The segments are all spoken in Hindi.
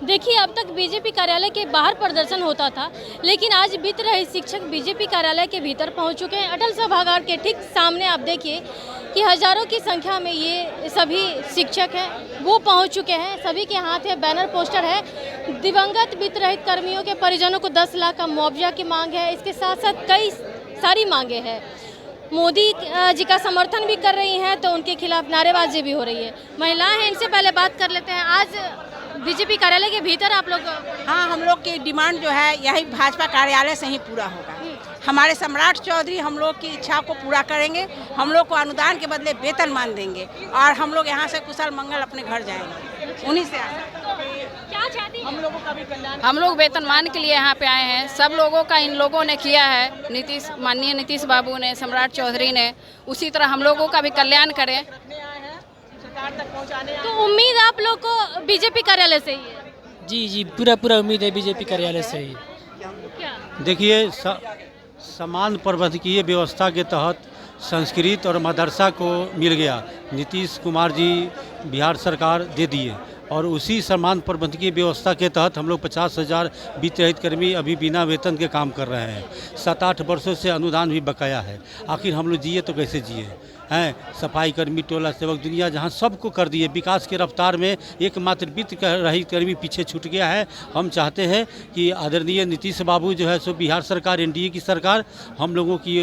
देखिए, अब तक बीजेपी कार्यालय के बाहर प्रदर्शन होता था, लेकिन आज वित्त रहित शिक्षक बीजेपी कार्यालय के भीतर पहुंच चुके हैं। अटल सभागार के ठीक सामने आप देखिए कि हजारों की संख्या में ये सभी शिक्षक हैं, वो पहुंच चुके हैं। सभी के हाथ में बैनर पोस्टर है। दिवंगत वित्त रहित कर्मियों के परिजनों को 10 लाख का मुआवजा की मांग है। इसके साथ साथ कई सारी मांगे हैं। मोदी जी का समर्थन भी कर रही हैं, तो उनके खिलाफ नारेबाजी भी हो रही है। महिलाएं हैं, इनसे पहले बात कर लेते हैं। आज बीजेपी कार्यालय के भीतर आप लोग? हाँ, हम लोग की डिमांड जो है यही भाजपा कार्यालय से ही पूरा होगा। हमारे सम्राट चौधरी हम लोग की इच्छा को पूरा करेंगे। हम लोग को अनुदान के बदले वेतनमान देंगे और हम लोग यहाँ से कुशल मंगल अपने घर जाएंगे। उन्हीं से क्या चाहती हैं? हम लोगों का भी कल्याण। हम लोग वेतनमान के लिए यहाँ पे आए हैं। सब लोगों का इन लोगों ने किया है। माननीय नीतीश बाबू ने, सम्राट चौधरी ने, उसी तरह हम लोगों का भी कल्याण करें। तो उम्मीद आप लोग को बीजेपी कार्यालय से ही है? जी, पूरा उम्मीद है बीजेपी कार्यालय से ही। क्या देखिए, समान प्रबंधकीय व्यवस्था के तहत संस्कृत और मदरसा को मिल गया। नीतीश कुमार जी बिहार सरकार दे दिए और उसी समान प्रबंधकीय व्यवस्था के तहत हम लोग 50,000 वित्त रहित कर्मी अभी बिना वेतन के काम कर रहे हैं। 7-8 वर्षों से अनुदान भी बकाया है। आखिर हम लोग जिए तो कैसे जिए हैं? सफाई कर्मी, टोला सेवक, दुनिया जहां सबको कर दिए। विकास की रफ्तार में एकमात्र वित्त रहित कर्मी पीछे छूट गया है। हम चाहते हैं कि आदरणीय नीतीश बाबू जो है सो बिहार सरकार, एनडीए की सरकार हम लोगों की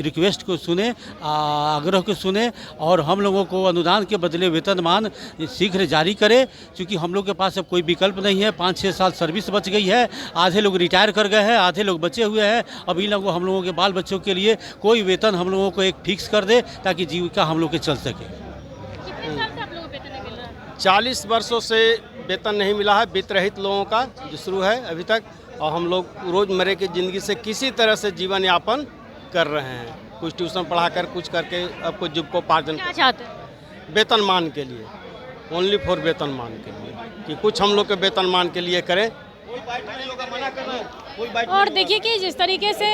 रिक्वेस्ट को सुने, आग्रह को सुने और हम लोगों को अनुदान के बदले वेतनमान शीघ्र जारी करे। क्योंकि हम लोग के पास अब कोई विकल्प नहीं है। 5-6 साल सर्विस बच गई है। आधे लोग रिटायर कर गए हैं, आधे लोग बचे हुए हैं। अभी लोग हम लोगों के बाल बच्चों के लिए कोई वेतन हम लोगों को एक फिक्स कर दे ताकि जीविका हम लोग के चल सके। कितने साल से आप लोगों को वेतन नहीं मिल रहा है? 40 वर्षों से वेतन नहीं मिला है वित्त रहित लोगों का, जो शुरू है अभी तक। और हम लोग रोज़मर्रे की ज़िंदगी से किसी तरह से जीवन यापन कर रहे हैं। कुछ ट्यूशन पढ़ाकर, कुछ करके अब कुछ जीविकोपार्जन। क्या चाहते हैं? वेतनमान के लिए, ओनली फॉर वेतनमान के लिए, कि कुछ हम लोग के वेतनमान के लिए करें। और देखिए कि जिस तरीके से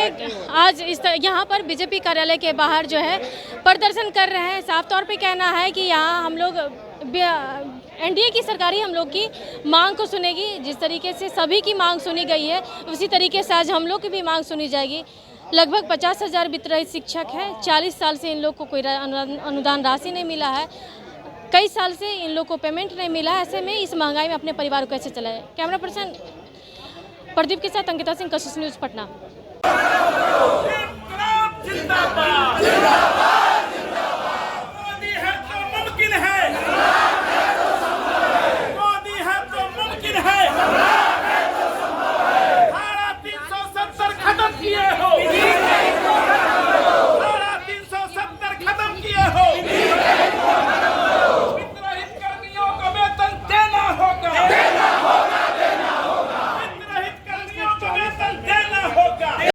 आज यहाँ पर बीजेपी कार्यालय के बाहर जो है प्रदर्शन कर रहे हैं, साफ तौर पे कहना है कि यहाँ हम लोग एनडीए की सरकार ही हम लोग की मांग को सुनेगी। जिस तरीके से सभी की मांग सुनी गई है, उसी तरीके से आज हम लोग की भी मांग सुनी जाएगी। लगभग 50,000 वित्त रहित शिक्षक हैं। 40 साल से इन लोग को कोई अनुदान राशि नहीं मिला है। कई साल से इन लोग को पेमेंट नहीं मिला। ऐसे में इस महंगाई में अपने परिवार को कैसे चलाए? कैमरा पर्सन प्रदीप के साथ अंकिता सिंह, कशिश न्यूज़, पटना।